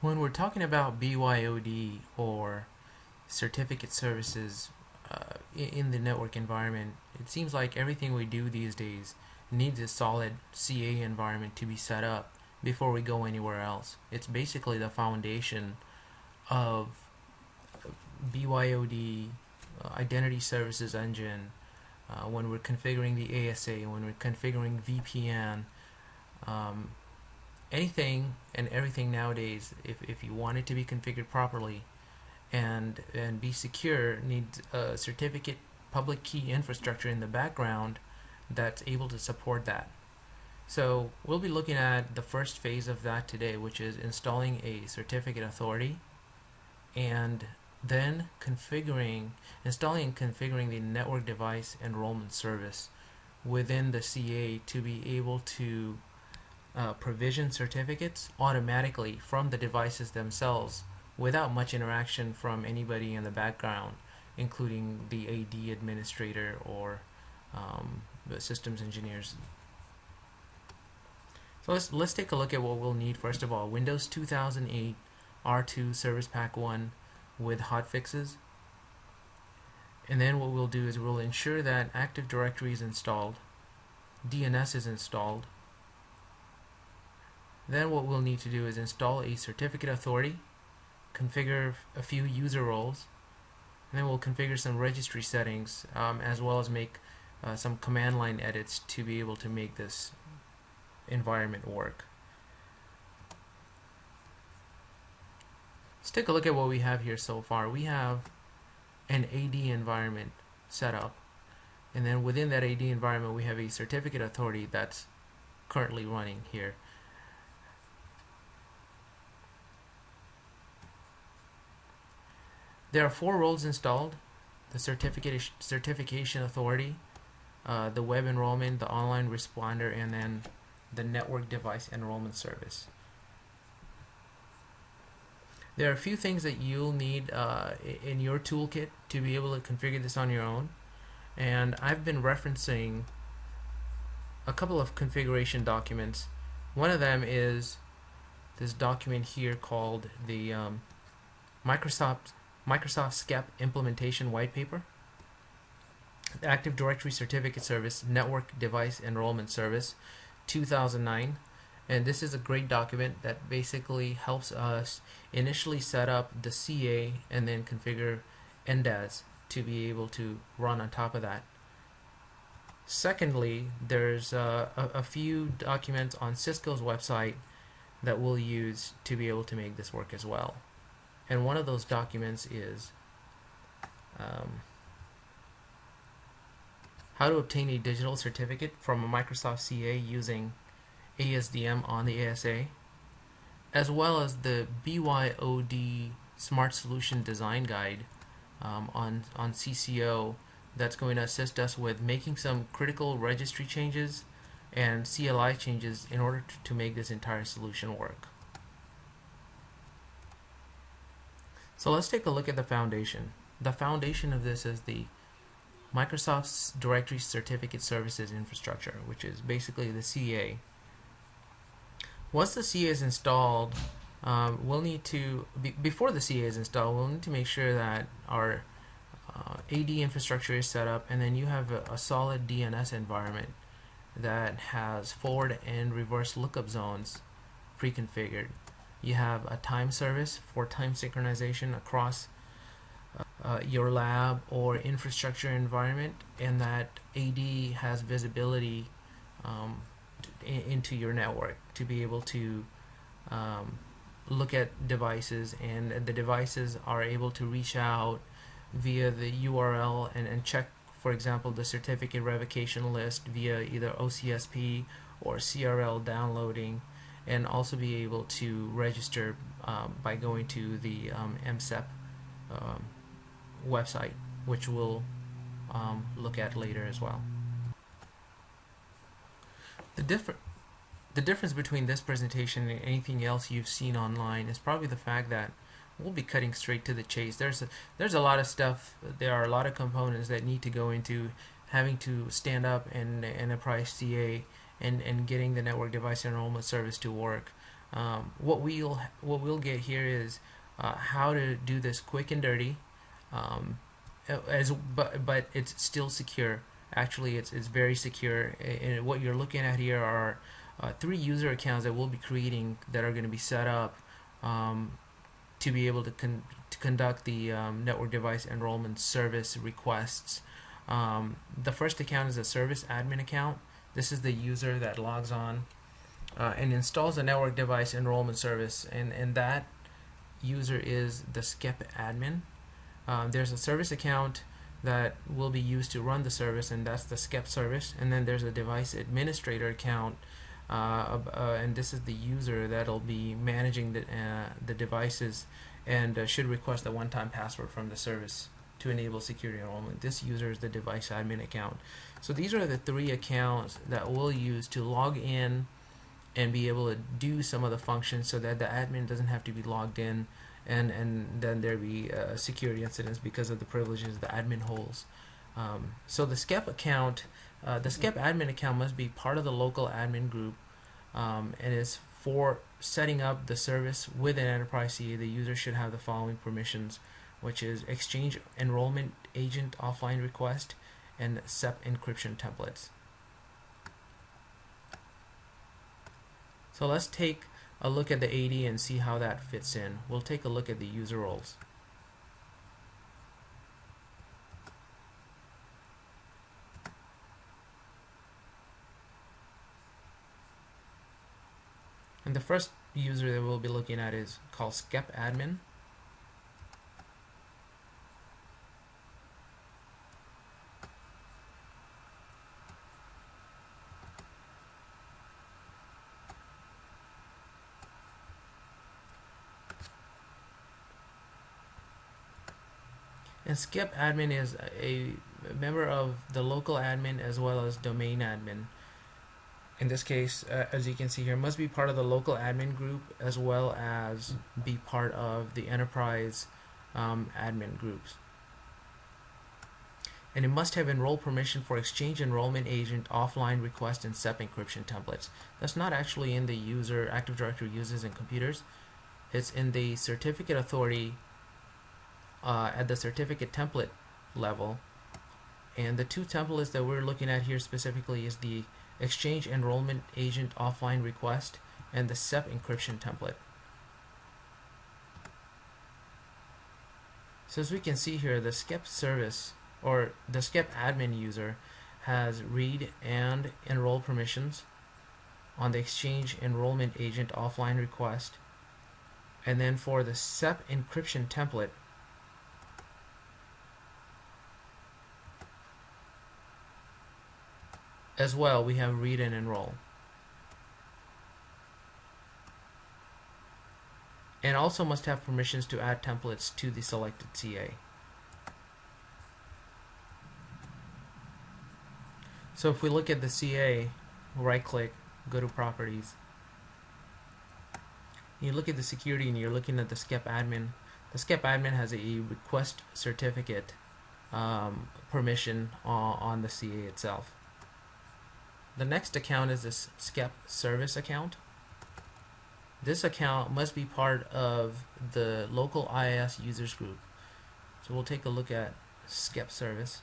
When we're talking about BYOD or certificate services in the network environment, it seems like everything we do these days needs a solid CA environment to be set up before we go anywhere else. It's basically the foundation of BYOD, Identity Services Engine, when we're configuring the ASA, when we're configuring VPN, um, anything and everything nowadays, if you want it to be configured properly and be secure, needs a certificate public key infrastructure in the background that's able to support that. So we'll be looking at the first phase of that today, which is installing a certificate authority and then installing and configuring the network device enrollment service within the CA to be able to provision certificates automatically from the devices themselves without much interaction from anybody in the background, including the AD administrator or the systems engineers. So let's take a look at what we'll need. First of all, Windows 2008 R2 Service Pack 1 with hotfixes. And then what we'll do is we'll ensure that Active Directory is installed, DNS is installed. Then what we'll need to do is install a certificate authority, configure a few user roles, and then we'll configure some registry settings, as well as make some command line edits to be able to make this environment work. Let's take a look at what we have here so far. We have an AD environment set up, and then within that AD environment we have a certificate authority that's currently running here. There are 4 roles installed: the certification authority, the web enrollment, the online responder, and then the network device enrollment service. There are a few things that you'll need in your toolkit to be able to configure this on your own, and I've been referencing a couple of configuration documents. One of them is this document here called the Microsoft SCEP Implementation White Paper, the Active Directory Certificate Service Network Device Enrollment Service 2009. And this is a great document that basically helps us initially set up the CA and then configure NDES to be able to run on top of that. Secondly, there's a few documents on Cisco's website that we'll use to be able to make this work as well. And one of those documents is how to obtain a digital certificate from a Microsoft CA using ASDM on the ASA, as well as the BYOD Smart Solution Design Guide on CCO that's going to assist us with making some critical registry changes and CLI changes in order to make this entire solution work. So let's take a look at the foundation. The foundation of this is the Microsoft's Directory Certificate Services infrastructure, which is basically the CA. Once the CA is installed, we'll need to, before the CA is installed, we'll need to make sure that our AD infrastructure is set up, and then you have a solid DNS environment that has forward and reverse lookup zones pre-configured. You have a time service for time synchronization across your lab or infrastructure environment, and that AD has visibility into your network to be able to look at devices, and the devices are able to reach out via the URL and check, for example, the certificate revocation list via either OCSP or CRL downloading, and also be able to register by going to the SCEP website, which we'll look at later as well. The difference between this presentation and anything else you've seen online is probably the fact that we'll be cutting straight to the chase. There's a lot of stuff. There are a lot of components that need to go into having to stand up an enterprise CA and getting the network device enrollment service to work. What we'll get here is how to do this quick and dirty, but it's still secure. Actually, it's very secure. And what you're looking at here are 3 user accounts that we'll be creating that are going to be set up to be able to conduct the network device enrollment service requests. The first account is a service admin account. This is the user that logs on and installs the network device enrollment service, and that user is the SCEP admin. There's a service account that will be used to run the service, and that's the SCEP service. And then there's a device administrator account, and this is the user that'll be managing the devices and should request a one-time password from the service to enable security enrollment. This user is the device admin account. So these are the 3 accounts that we'll use to log in and be able to do some of the functions so that the admin doesn't have to be logged in, and then there be security incidents because of the privileges the admin holds. So the SCEP account, the SCEP admin account must be part of the local admin group, and is for setting up the service with an enterprise CA. The user should have the following permissions, which is Exchange Enrollment Agent offline request and SCEP encryption templates. So let's take a look at the AD and see how that fits in. We'll take a look at the user roles. And the first user that we'll be looking at is called SCEP admin. And SCEP admin is a member of the local admin as well as domain admin. In this case, as you can see here, must be part of the local admin group as well as be part of the enterprise admin groups. And it must have enroll permission for Exchange Enrollment Agent offline request and SCEP encryption templates. That's not actually in the user Active Directory users and computers. It's in the certificate authority at the certificate template level. And the 2 templates that we're looking at here specifically is the Exchange Enrollment Agent offline request and the SCEP encryption template. So as we can see here, the SCEP service or the SCEP admin user has read and enroll permissions on the Exchange Enrollment Agent offline request. And then for the SCEP encryption template, as well, we have read and enroll. And also must have permissions to add templates to the selected CA. So if we look at the CA, right click, go to properties. You look at the security and you're looking at the SCEP admin. The SCEP admin has a request certificate permission on the CA itself. The next account is this SCEP service account. This account must be part of the local IIS users group. So we'll take a look at SCEP service.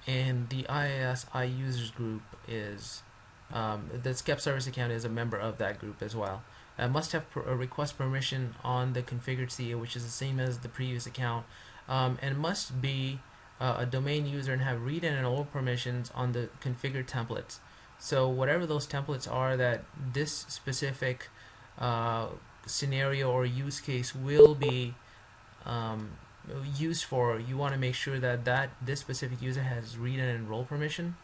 And the IIS users group is the SCEP service account is a member of that group as well. Must have a request permission on the configured CA, which is the same as the previous account, and must be a domain user and have read and enroll permissions on the configured templates. So whatever those templates are that this specific scenario or use case will be used for, you want to make sure that this specific user has read and enroll permission.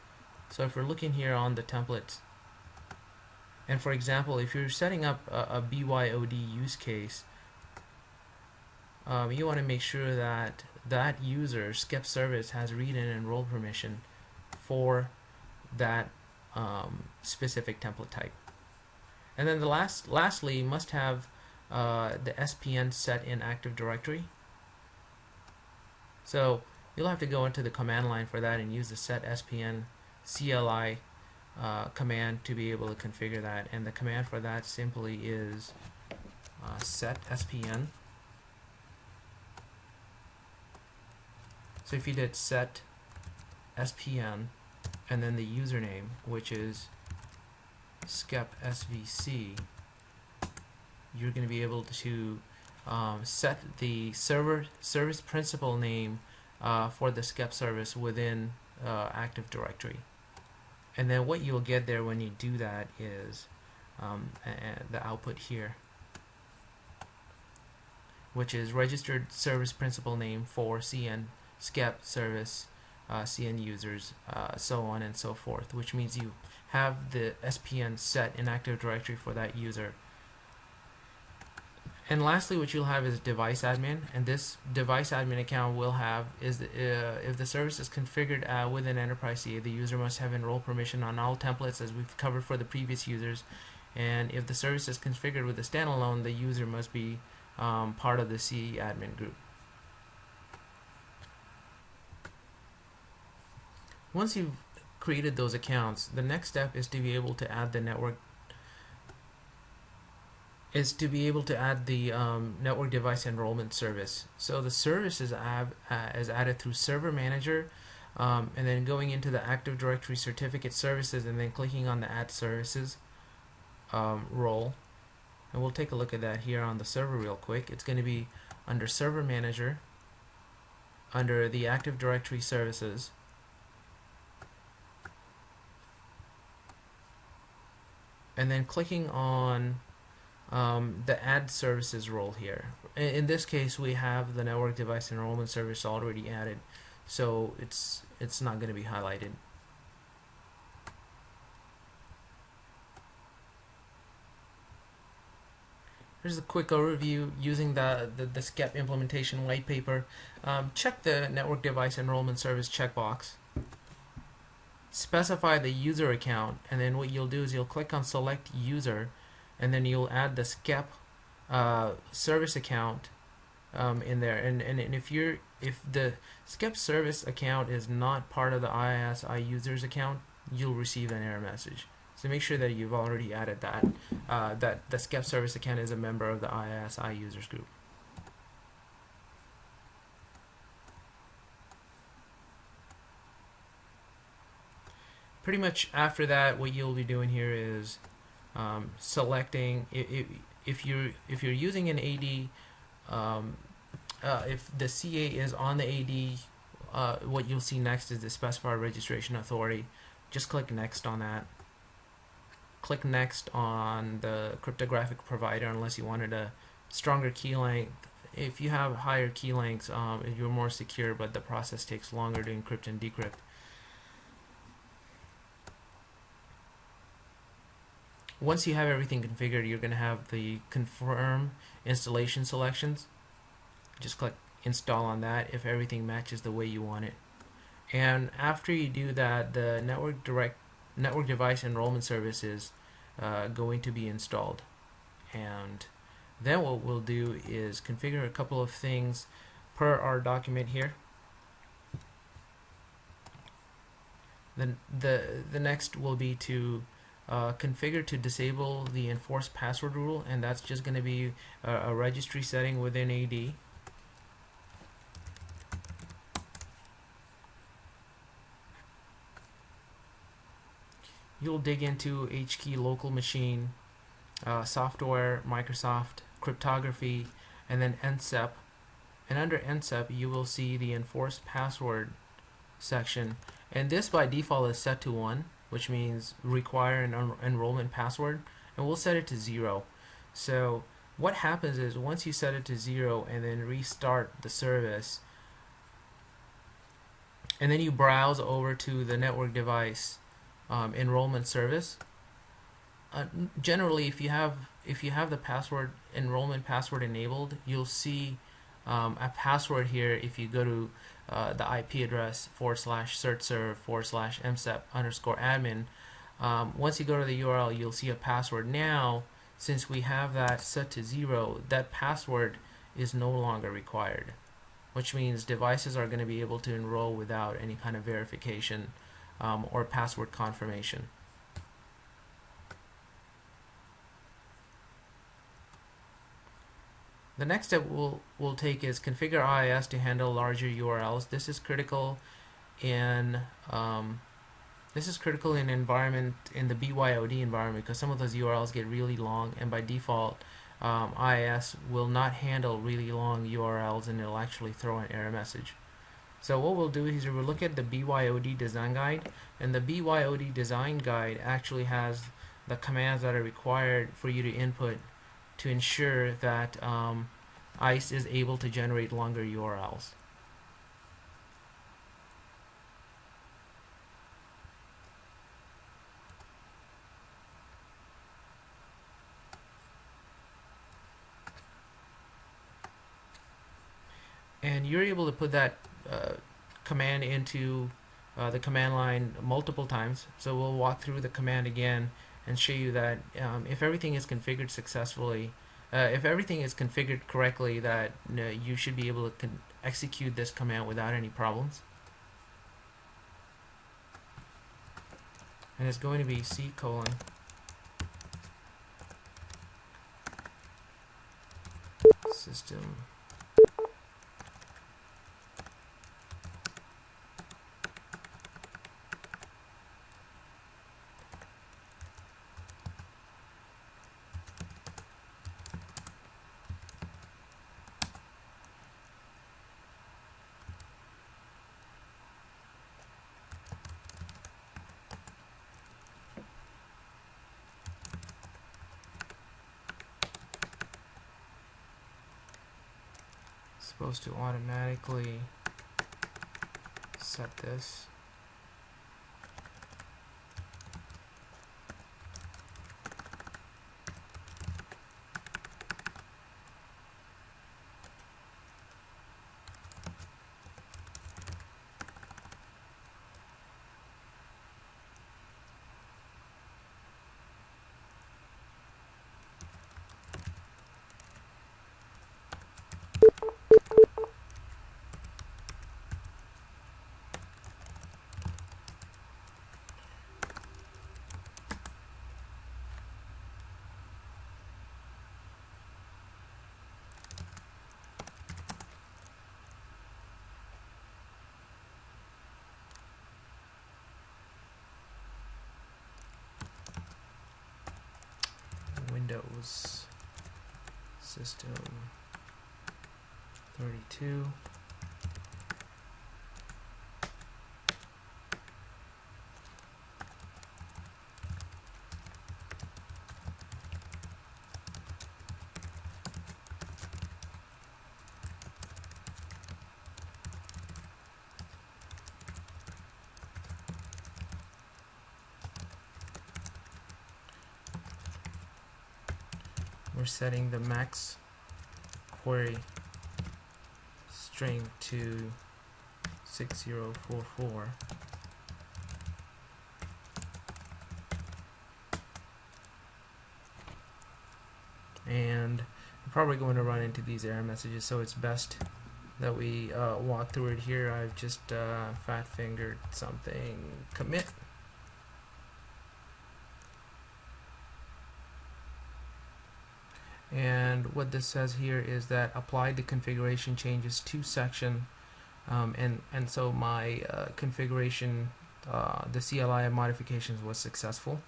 So if we're looking here on the templates, and for example, if you're setting up a BYOD use case, you want to make sure that that user SCEP service has read and enroll permission for that specific template type. And then lastly, must have the SPN set in Active Directory. So You'll have to go into the command line for that and use the set SPN CLI command to be able to configure that. And the command for that simply is set SPN. So if you did set SPN and then the username, which is SCEP SVC, you're going to be able to set the service principal name for the SCEP service within Active Directory. And then what you'll get there when you do that is the output here, which is registered service principal name for CN SCEP service, CN users, so on and so forth, which means you have the SPN set in Active Directory for that user. And lastly, what you'll have is device admin, and this device admin account will have is if the service is configured within Enterprise CA, the user must have enroll permission on all templates as we've covered for the previous users. And if the service is configured with a standalone, the user must be part of the CE admin group. Once you've created those accounts, the next step is to be able to add the network network device enrollment service. So the service is added through Server Manager, and then going into the Active Directory Certificate Services, and then clicking on the Add Services role. And we'll take a look at that here on the server real quick. It's going to be under Server Manager, under the Active Directory Services, and then clicking on the Add Services role here. In this case, we have the Network Device Enrollment Service already added, so it's not going to be highlighted. Here's a quick overview using the SCEP Implementation White Paper. Check the Network Device Enrollment Service checkbox. Specify the user account, and then what you'll do is you'll click on Select User, and then you'll add the SCEP service account in there. And if the SCEP service account is not part of the ASA users account, you'll receive an error message. So make sure that you've already added that that the SCEP service account is a member of the ASA users group. Pretty much after that, what you'll be doing here is selecting if you're using an AD, if the CA is on the AD, what you'll see next is the specified registration authority. Just click next on that. Click next on the cryptographic provider unless you wanted a stronger key length. If you have higher key lengths, you're more secure, but the process takes longer to encrypt and decrypt. Once you have everything configured, you're going to have the confirm installation selections. Just click install on that if everything matches the way you want it. And after you do that, the network device enrollment service is going to be installed. And then what we'll do is configure a couple of things per our document here. Then the next will be to configure to disable the enforced password rule, and that's just going to be a registry setting within AD. You'll dig into HKey local machine, software, Microsoft, cryptography, and then NSEP. And under NSEP, you will see the enforced password section, and this by default is set to 1, which means require an enrollment password, and we'll set it to 0. So what happens is once you set it to 0 and then restart the service, and then you browse over to the network device enrollment service, generally if you have the enrollment password enabled, you'll see a password here if you go to the IP address /certserv/msep_admin. Once you go to the URL, you'll see a password. Now, since we have that set to 0, that password is no longer required. which means devices are going to be able to enroll without any kind of verification or password confirmation. The next step we'll take is configure IIS to handle larger URLs. This is critical in environment in the BYOD environment, because some of those URLs get really long, and by default IIS will not handle really long URLs, and it'll actually throw an error message. So what we'll do is we'll look at the BYOD design guide, and the BYOD design guide actually has the commands that are required for you to input to ensure that ICE is able to generate longer URLs. And you're able to put that command into the command line multiple times. So we'll walk through the command again and show you that if everything is configured successfully, if everything is configured correctly, that you should be able to execute this command without any problems. And it's going to be C:" system supposed to automatically set this. Windows System 32. We're setting the max query string to 6044. And we're probably going to run into these error messages, so it's best that we walk through it here. I've just fat fingered something. Commit. And what this says here is that applied the configuration changes to section, and so my configuration, the CLI modifications was successful.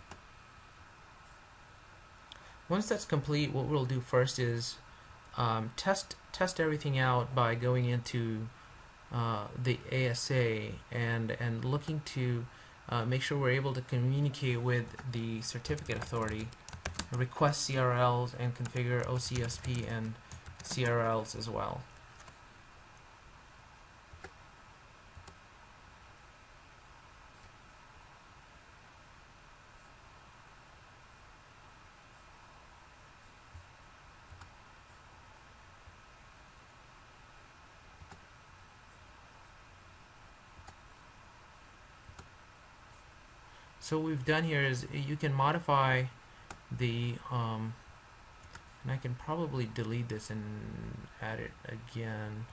Once that's complete, what we'll do first is test everything out by going into the ASA and looking to make sure we're able to communicate with the certificate authority, request CRLs, and configure OCSP and CRLs as well. So what we've done here is you can modify the and I can probably delete this and add it again.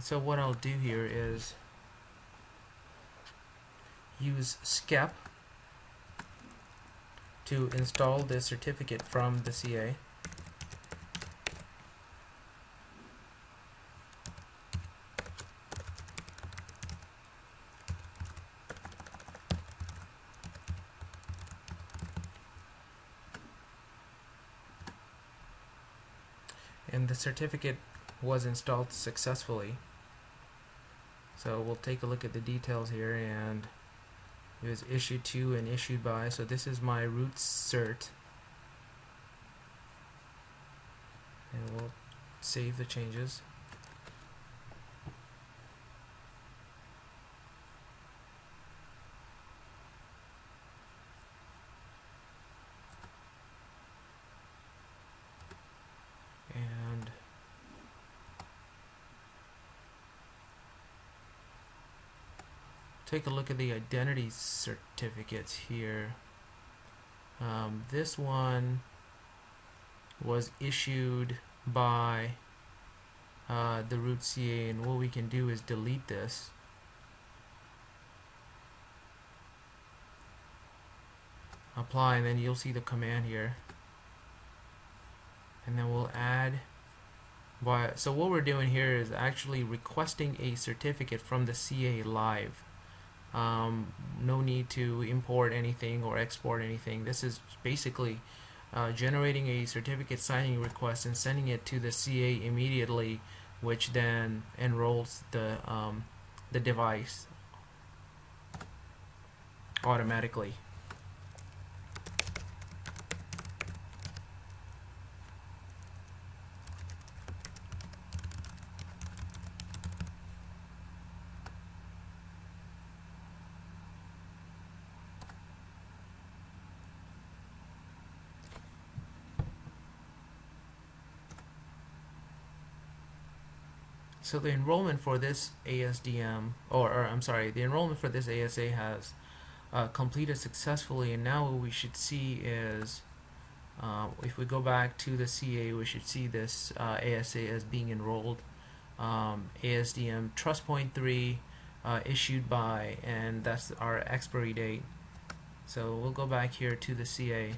So what I'll do here is use SCEP to install the certificate from the CA. And the certificate was installed successfully. So we'll take a look at the details here, and it was issued to and issued by. So this is my root cert, and we'll save the changes. And take a look at the identity certificates here. This one was issued by the root CA, and what we can do is delete this. Apply, and then you'll see the command here. And then we'll add so what we're doing here is actually requesting a certificate from the CA live. No need to import anything or export anything. This is basically generating a certificate signing request and sending it to the CA immediately, which then enrolls the device automatically. So the enrollment for this ASDM, the enrollment for this ASA has completed successfully, and now what we should see is, if we go back to the CA, we should see this ASA as being enrolled. ASDM Trust Point 3 issued by, and that's our expiry date. So we'll go back here to the CA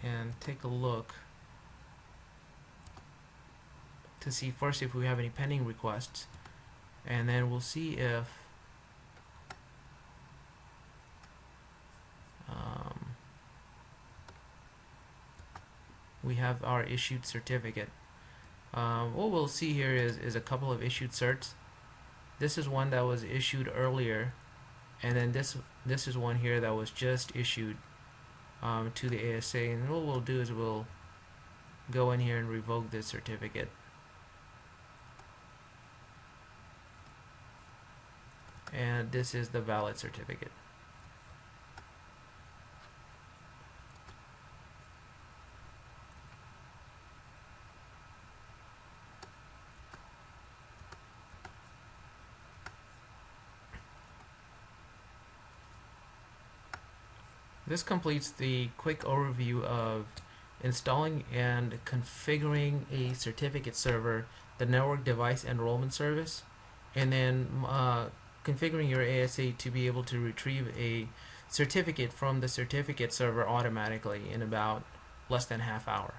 and take a look to see first if we have any pending requests, and then we'll see if we have our issued certificate. What we'll see here is a couple of issued certs. This is one that was issued earlier, and then this is one here that was just issued to the ASA, and what we'll do is we'll go in here and revoke this certificate. And this is the valid certificate. This completes the quick overview of installing and configuring a certificate server, the network device enrollment service, and then configuring your ASA to be able to retrieve a certificate from the certificate server automatically in about less than half hour.